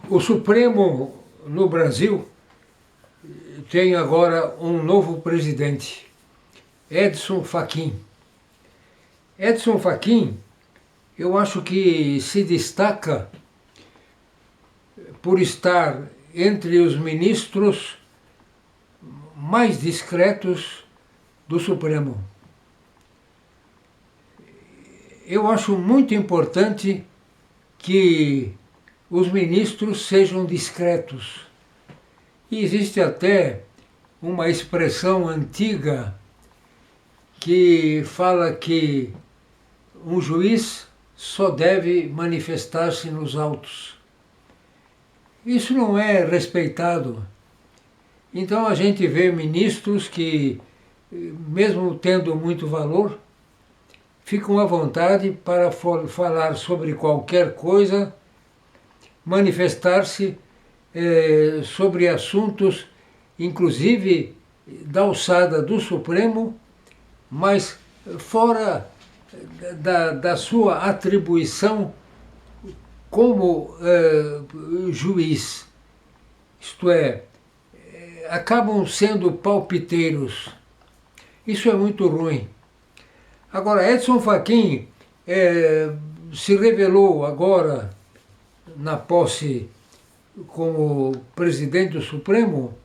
O Supremo no Brasil tem agora um novo presidente, Edson Fachin. Edson Fachin, eu acho que se destaca por estar entre os ministros mais discretos do Supremo. Eu acho muito importante que os ministros sejam discretos. E existe até uma expressão antiga que fala que um juiz só deve manifestar-se nos autos. Isso não é respeitado. Então a gente vê ministros que, mesmo tendo muito valor, ficam à vontade para falar sobre qualquer coisa, manifestar-se sobre assuntos, inclusive da alçada do Supremo, mas fora da sua atribuição como juiz. Isto é, acabam sendo palpiteiros. Isso é muito ruim. Agora, Edson Fachin se revelou agora, na posse como presidente do Supremo,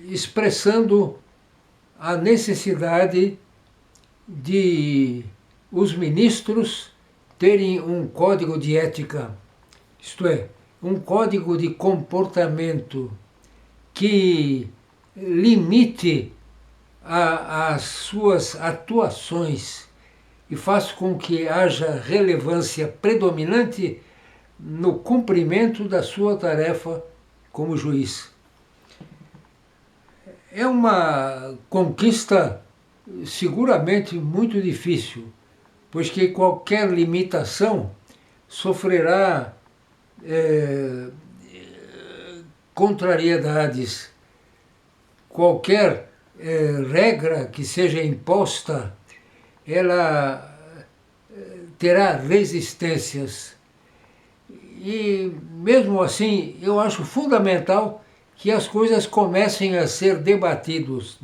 expressando a necessidade de os ministros terem um código de ética, isto é, um código de comportamento que limite as suas atuações e faça com que haja relevância predominante no cumprimento da sua tarefa como juiz. É uma conquista seguramente muito difícil, pois que qualquer limitação sofrerá contrariedades. Qualquer regra que seja imposta, ela terá resistências. E mesmo assim, eu acho fundamental que as coisas comecem a ser debatidas.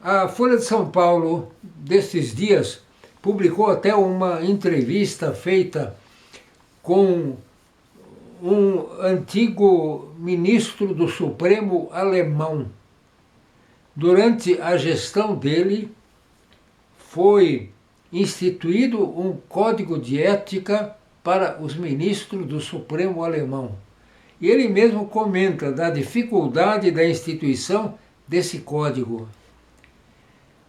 A Folha de São Paulo, destes dias, publicou até uma entrevista feita com um antigo ministro do Supremo alemão. Durante a gestão dele, foi instituído um código de ética para os ministros do Supremo alemão. E ele mesmo comenta da dificuldade da instituição desse código.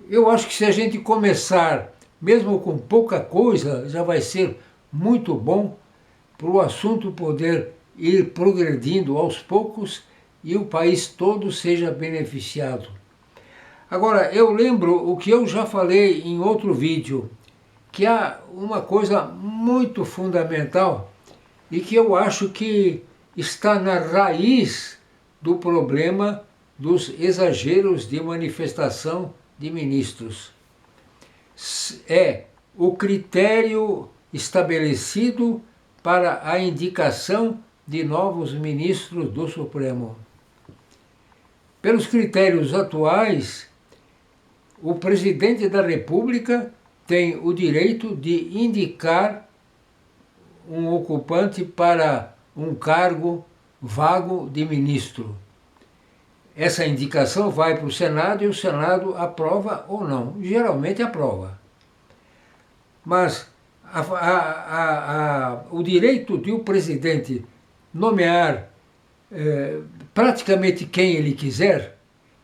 Eu acho que se a gente começar, mesmo com pouca coisa, já vai ser muito bom para o assunto poder ir progredindo aos poucos e o país todo seja beneficiado. Agora, eu lembro o que eu já falei em outro vídeo, que há uma coisa muito fundamental e que eu acho que está na raiz do problema dos exageros de manifestação de ministros. É o critério estabelecido para a indicação de novos ministros do Supremo. Pelos critérios atuais, o presidente da República tem o direito de indicar um ocupante para um cargo vago de ministro. Essa indicação vai para o Senado e o Senado aprova ou não. Geralmente aprova. Mas o direito de o presidente nomear praticamente quem ele quiser,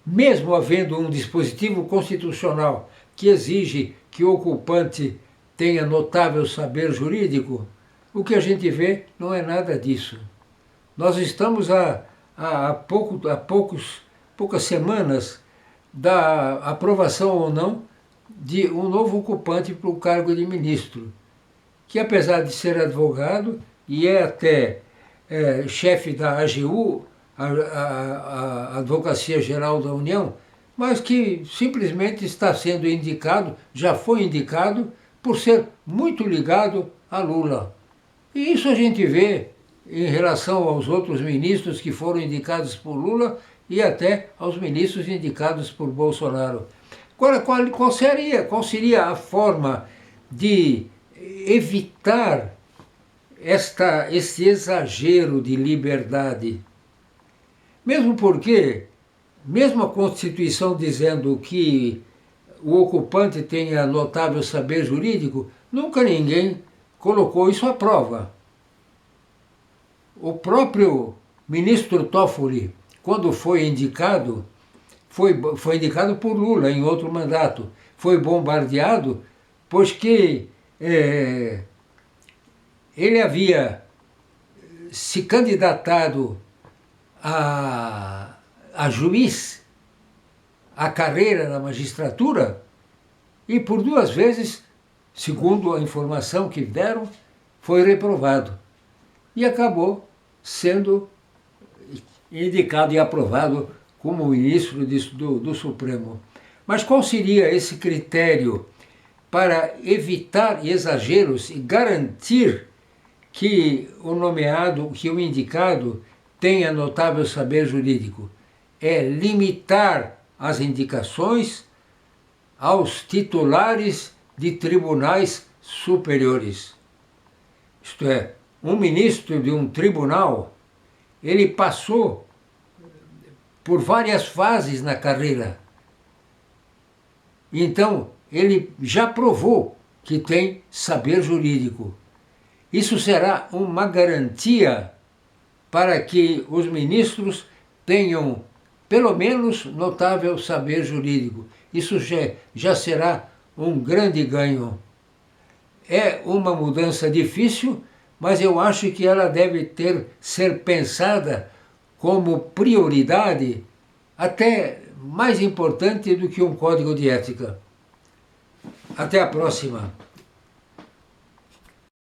mesmo havendo um dispositivo constitucional que exige que o ocupante tenha notável saber jurídico, o que a gente vê não é nada disso. Nós estamos há poucas semanas da aprovação ou não de um novo ocupante para o cargo de ministro, que apesar de ser advogado e é até chefe da AGU, a Advocacia Geral da União, mas que simplesmente está sendo indicado, já foi indicado, por ser muito ligado a Lula. E isso a gente vê em relação aos outros ministros que foram indicados por Lula e até aos ministros indicados por Bolsonaro. Agora, qual seria a forma de evitar este exagero de liberdade? Mesmo porque, mesmo a Constituição dizendo que o ocupante tenha notável saber jurídico, nunca ninguém colocou isso à prova. O próprio ministro Toffoli, quando foi indicado, foi indicado por Lula em outro mandato, foi bombardeado, pois que ele havia se candidatado a juiz, a carreira na magistratura, e por 2 vezes, segundo a informação que deram, foi reprovado. E acabou sendo indicado e aprovado como ministro do Supremo. Mas qual seria esse critério para evitar exageros e garantir que o nomeado, que o indicado tenha notável saber jurídico? É limitar as indicações aos titulares de tribunais superiores. Isto é, um ministro de um tribunal, ele passou por várias fases na carreira. Então, ele já provou que tem saber jurídico. Isso será uma garantia para que os ministros tenham, pelo menos, notável saber jurídico. Isso já será um grande ganho. É uma mudança difícil, mas eu acho que ela deve ser pensada como prioridade, até mais importante do que um código de ética. Até a próxima.